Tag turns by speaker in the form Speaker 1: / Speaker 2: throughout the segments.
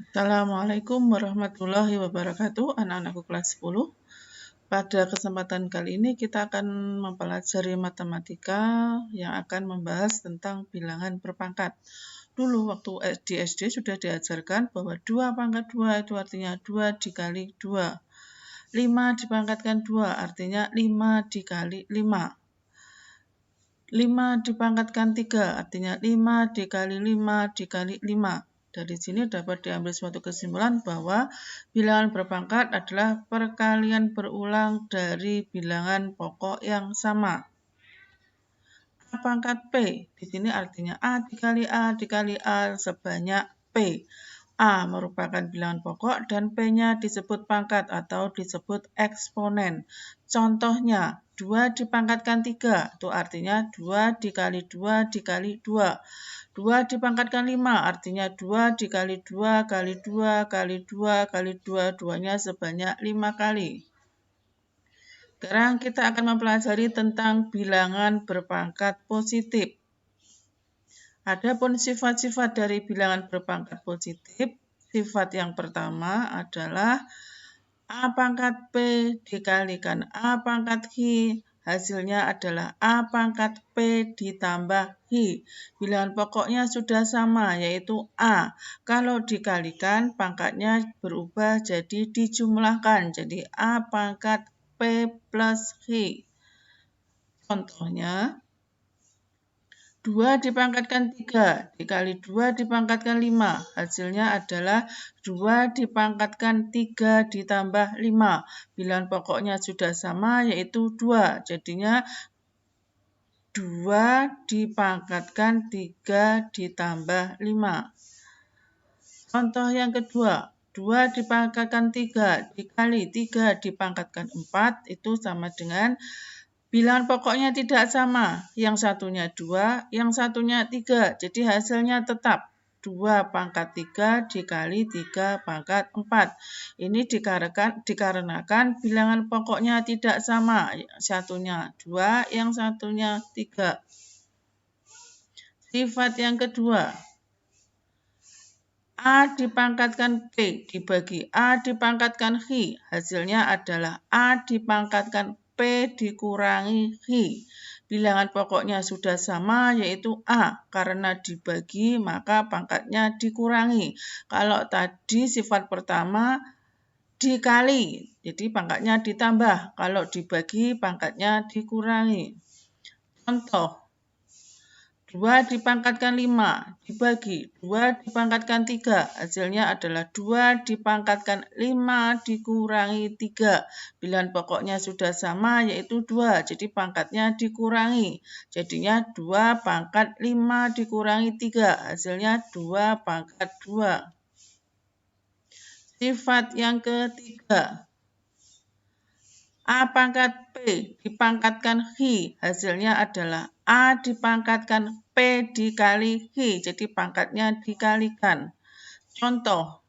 Speaker 1: Assalamualaikum warahmatullahi wabarakatuh, anak-anakku kelas 10. Pada kesempatan kali ini kita akan mempelajari matematika yang akan membahas tentang bilangan berpangkat. Dulu waktu di SD sudah diajarkan bahwa 2 pangkat 2 itu artinya 2 dikali 2. 5 dipangkatkan 2 artinya 5 dikali 5. 5 dipangkatkan 3 artinya 5 dikali 5 dikali 5. Dari sini dapat diambil suatu kesimpulan bahwa bilangan berpangkat adalah perkalian berulang dari bilangan pokok yang sama. A pangkat P, di sini artinya A dikali A sebanyak P. A merupakan bilangan pokok dan P-nya disebut pangkat atau disebut eksponen. Contohnya, 2 dipangkatkan 3, itu artinya 2 dikali 2 dikali 2. 2 dipangkatkan 5, artinya 2 dikali 2 kali 2 kali 2 kali 2, 2-nya sebanyak 5 kali. Sekarang kita akan mempelajari tentang bilangan berpangkat positif. Adapun sifat-sifat dari bilangan berpangkat positif, sifat yang pertama adalah A pangkat P dikalikan A pangkat Q, hasilnya adalah A pangkat P ditambah Q. Bilangan pokoknya sudah sama, yaitu A. Kalau dikalikan, pangkatnya berubah jadi dijumlahkan, jadi A pangkat P plus Q. Contohnya, 2 dipangkatkan 3 dikali 2 dipangkatkan 5. Hasilnya adalah 2 dipangkatkan 3 ditambah 5. Bilangan pokoknya sudah sama, yaitu 2. Jadinya 2 dipangkatkan 3 ditambah 5. Contoh yang kedua, 2 dipangkatkan 3 dikali 3 dipangkatkan 4 itu sama dengan bilangan pokoknya tidak sama. Yang satunya 2, yang satunya 3. Jadi hasilnya tetap 2 pangkat 3 dikali 3 pangkat 4. Ini dikarenakan bilangan pokoknya tidak sama. Satunya 2, yang satunya 3. Sifat yang kedua, A dipangkatkan P dibagi A dipangkatkan Q. Hasilnya adalah A dipangkatkan P dikurangi Q. Bilangan pokoknya sudah sama, yaitu A. Karena dibagi, maka pangkatnya dikurangi. Kalau tadi sifat pertama dikali, jadi pangkatnya ditambah. Kalau dibagi, pangkatnya dikurangi. Contoh, 2 dipangkatkan 5 dibagi 2 dipangkatkan 3. Hasilnya adalah 2 dipangkatkan 5 dikurangi 3. Bilangan pokoknya sudah sama, yaitu 2. Jadi pangkatnya dikurangi. Jadinya 2 pangkat 5 dikurangi 3. Hasilnya 2 pangkat 2. Sifat yang ketiga, A pangkat P dipangkatkan Q, hasilnya adalah A dipangkatkan P dikali Q, jadi pangkatnya dikalikan. Contoh,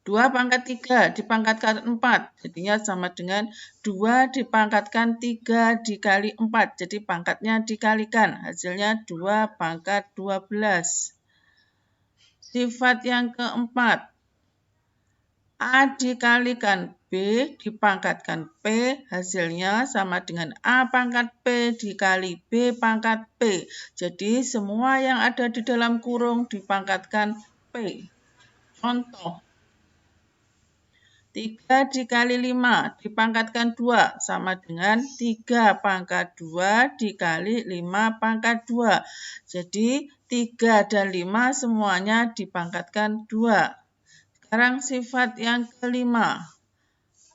Speaker 1: 2 pangkat 3 dipangkatkan 4, jadinya sama dengan 2 dipangkatkan 3 dikali 4, jadi pangkatnya dikalikan, hasilnya 2 pangkat 12. Sifat yang keempat, A dikalikan B dipangkatkan P, hasilnya sama dengan A pangkat P dikali B pangkat P. Jadi semua yang ada di dalam kurung dipangkatkan P. Contoh, 3 dikali 5 dipangkatkan 2 sama dengan 3 pangkat 2 dikali 5 pangkat 2. Jadi 3 dan 5 semuanya dipangkatkan 2. Sekarang sifat yang kelima,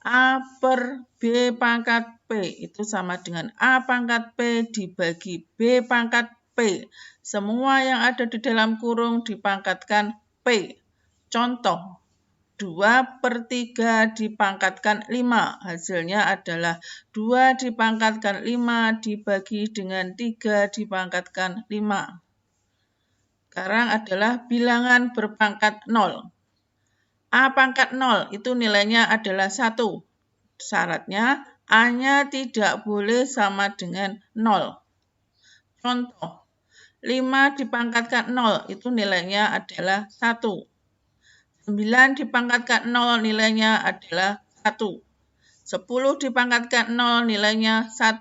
Speaker 1: A per B pangkat P itu sama dengan A pangkat P dibagi B pangkat P. Semua yang ada di dalam kurung dipangkatkan P. Contoh, 2 per 3 dipangkatkan 5. Hasilnya adalah 2 dipangkatkan 5 dibagi dengan 3 dipangkatkan 5. Sekarang adalah bilangan berpangkat 0. A pangkat 0 itu nilainya adalah 1. Syaratnya A-nya tidak boleh sama dengan 0. Contoh, 5 dipangkatkan 0 itu nilainya adalah 1. 9 dipangkatkan 0 nilainya adalah 1. 10 dipangkatkan 0 nilainya 1.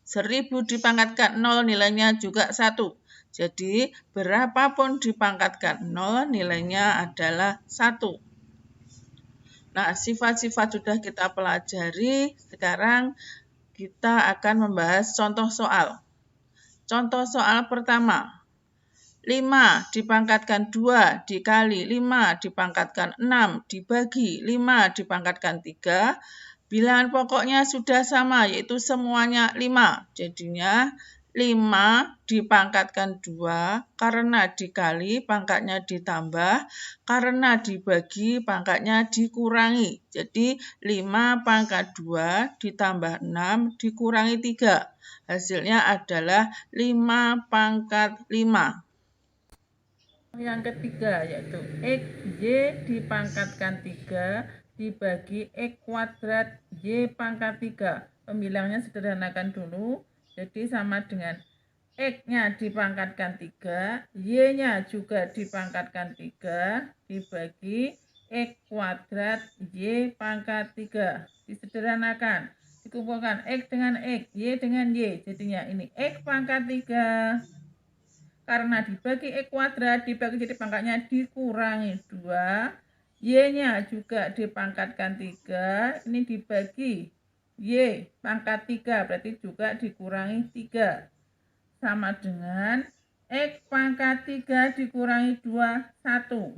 Speaker 1: 1000 dipangkatkan 0 nilainya juga 1. Jadi berapapun dipangkatkan 0 nilainya adalah 1. Nah, sifat-sifat sudah kita pelajari. Sekarang kita akan membahas contoh soal. Contoh soal pertama. 5 dipangkatkan 2 dikali 5 dipangkatkan 6 dibagi 5 dipangkatkan 3. Bilangan pokoknya sudah sama, yaitu semuanya 5. Jadinya 5 dipangkatkan 2, karena dikali pangkatnya ditambah, karena dibagi pangkatnya dikurangi. Jadi 5 pangkat 2 ditambah 6 dikurangi 3. Hasilnya adalah 5 pangkat 5. Yang ketiga yaitu X Y dipangkatkan 3 dibagi X kuadrat Y pangkat 3. Pembilangnya sederhanakan dulu. Jadi sama dengan X-nya dipangkatkan 3, Y-nya juga dipangkatkan 3, dibagi X kuadrat Y pangkat 3. Disederhanakan, dikumpulkan X dengan X, Y dengan Y. Jadinya ini X pangkat 3. Karena dibagi X kuadrat, dibagi jadi pangkatnya dikurangi 2. Y-nya juga dipangkatkan 3, ini dibagi Y pangkat 3, berarti juga dikurangi 3. Sama dengan X pangkat 3 dikurangi 2, 1.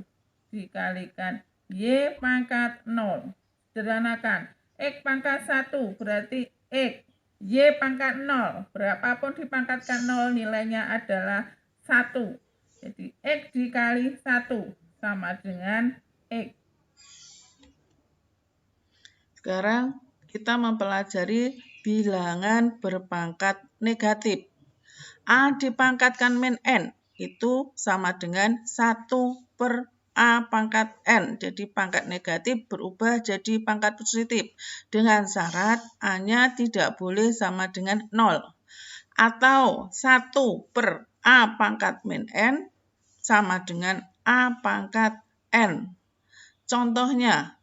Speaker 1: Dikalikan Y pangkat 0. Sederhanakan, X pangkat 1 berarti X. Y pangkat 0, berapapun dipangkatkan 0 nilainya adalah 1. Jadi X dikali 1 sama dengan X. Sekarang kita mempelajari bilangan berpangkat negatif. A dipangkatkan min N itu sama dengan 1 per A pangkat N. Jadi pangkat negatif berubah jadi pangkat positif. Dengan syarat A-nya tidak boleh sama dengan 0. Atau 1 per A pangkat min N sama dengan A pangkat N. Contohnya,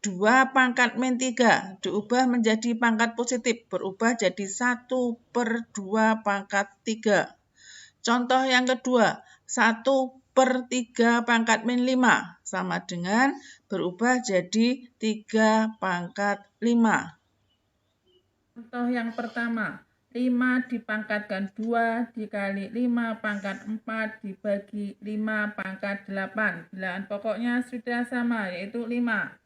Speaker 1: 2 pangkat min 3 diubah menjadi pangkat positif, berubah jadi 1 per 2 pangkat 3. Contoh yang kedua, 1 per 3 pangkat min 5 sama dengan berubah jadi 3 pangkat 5. Contoh yang pertama, 5 dipangkatkan 2 dikali 5 pangkat 4 dibagi 5 pangkat 8. Bilangan pokoknya sudah sama, yaitu 5.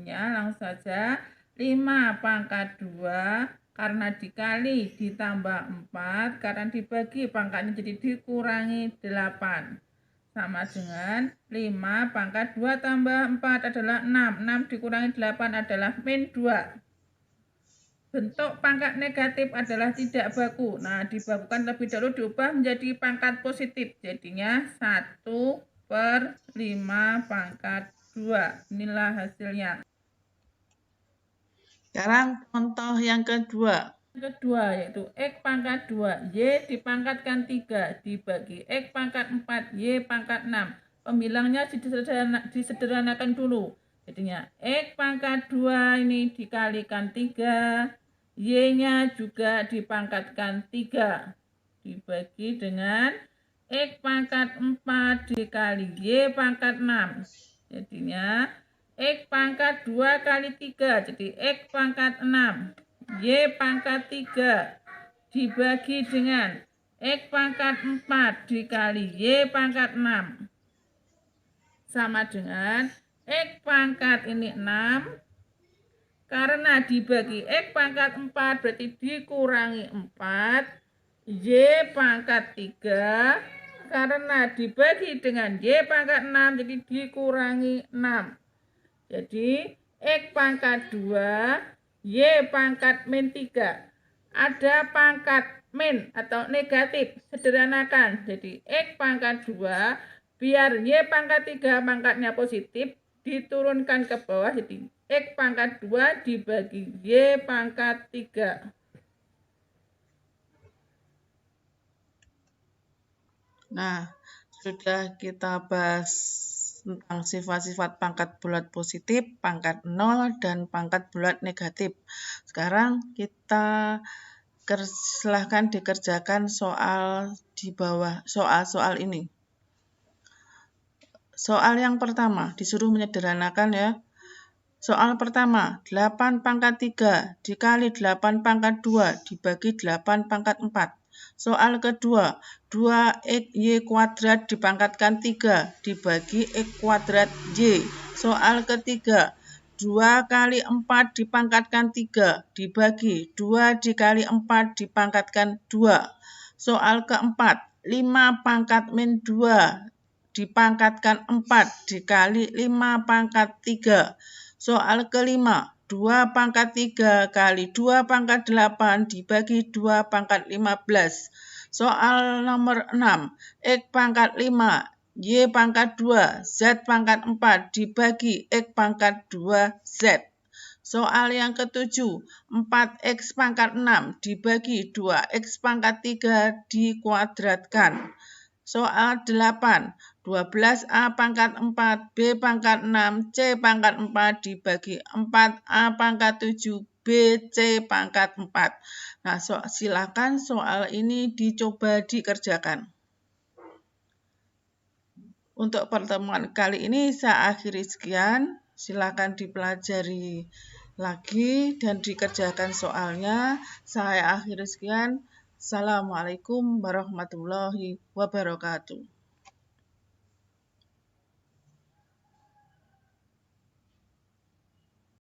Speaker 1: Ya, langsung saja 5 pangkat 2 karena dikali ditambah 4, karena dibagi pangkatnya jadi dikurangi 8. Sama dengan 5 pangkat 2 tambah 4 adalah 6. 6 dikurangi 8 adalah min 2. Bentuk pangkat negatif adalah tidak baku. Nah, dibakukan lebih dahulu diubah menjadi pangkat positif. Jadinya 1 per 5 pangkat 2. Inilah hasilnya. Sekarang contoh yang kedua. Yang kedua yaitu X pangkat 2, Y dipangkatkan 3 dibagi X pangkat 4, Y pangkat 6. Pembilangnya disederhanakan dulu. Jadinya X pangkat 2 ini dikalikan 3, Y-nya juga dipangkatkan 3. Dibagi dengan X pangkat 4 dikali Y pangkat 6. Jadinya X pangkat 2 kali 3, jadi X pangkat 6. Y pangkat 3 dibagi dengan X pangkat 4 dikali Y pangkat 6. Sama dengan X pangkat ini 6. Karena dibagi X pangkat 4 berarti dikurangi 4. Y pangkat 3. Karena dibagi dengan Y pangkat 6 jadi dikurangi 6. Jadi, X pangkat 2, Y pangkat min 3. Ada pangkat min atau negatif, sederhanakan. Jadi, X pangkat 2, biar Y pangkat 3 pangkatnya positif, diturunkan ke bawah. Jadi, X pangkat 2 dibagi Y pangkat 3. Nah, sudah kita bahas tentang sifat-sifat pangkat bulat positif, pangkat 0, dan pangkat bulat negatif. Sekarang kita silahkan dikerjakan soal di bawah soal-soal ini. Soal yang pertama, disuruh menyederhanakan ya. Soal pertama, 8 pangkat 3 dikali 8 pangkat 2 dibagi 8 pangkat 4. Soal kedua, 2xy kuadrat dipangkatkan 3 dibagi x kuadrat y. Soal ketiga, 2 kali 4 dipangkatkan 3 dibagi 2 dikali 4 dipangkatkan 2. Soal keempat, 5 pangkat min 2 dipangkatkan 4 dikali 5 pangkat 3. Soal kelima, 2 pangkat 3 kali 2 pangkat 8 dibagi 2 pangkat 15. Soal nomor 6, X pangkat 5, Y pangkat 2, Z pangkat 4 dibagi X pangkat 2Z. Soal yang ketujuh, 4X pangkat 6 dibagi 2X pangkat 3 dikuadratkan. Soal 8, 12A pangkat 4, B pangkat 6, C pangkat 4 dibagi 4A pangkat 7, B, C pangkat 4. Nah, silakan soal ini dicoba dikerjakan. Untuk pertemuan kali ini saya akhiri sekian. Silakan dipelajari lagi dan dikerjakan soalnya. Saya akhiri sekian. Assalamualaikum warahmatullahi wabarakatuh.